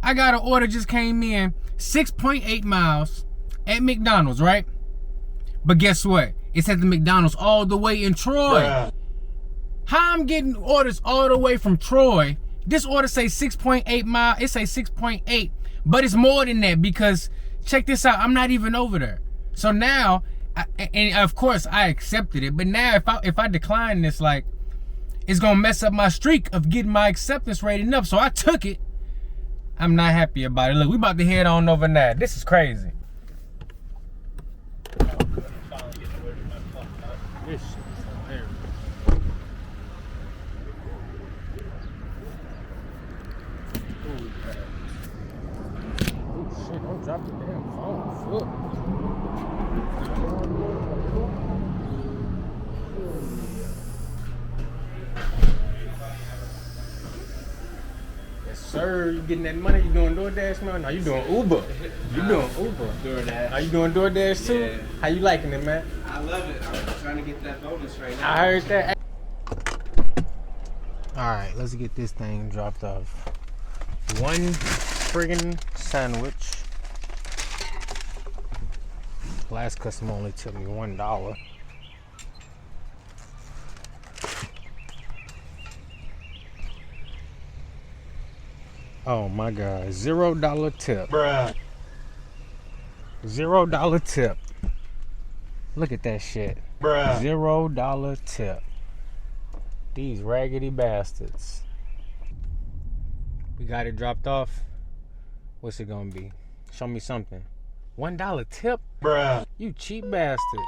I got an order just came in, 6.8 miles at McDonald's, right? But guess what? It's at the McDonald's all the way in Troy. Bruh. How I'm getting orders all the way from Troy? This order say 6.8 miles. It say 6.8, but it's more than that because check this out. I'm not even over there. So now, and of course I accepted it. But now if I decline this, like, it's gonna mess up my streak of getting my acceptance rating up. So I took it. I'm not happy about it. Look, we about to head on over now. This is crazy. This shit is hilarious. Oh shit, don't drop the damn phone. Look. Yes, sir. You getting that money? You doing Doordash, man? Now you doing Uber. You doing Uber. Doordash. Are you doing Doordash too? Yeah. How you liking it, man? I love it. I'm trying to get that bonus right now. I heard that. Alright, let's get this thing dropped off. One friggin' sandwich. Last customer only took me $1. Oh my god, $0 tip. Bruh. $0 tip. Look at that shit. Bruh. $0 tip. These raggedy bastards. We got it dropped off. What's it gonna be? Show me something. $1 tip? Bruh. You cheap bastard.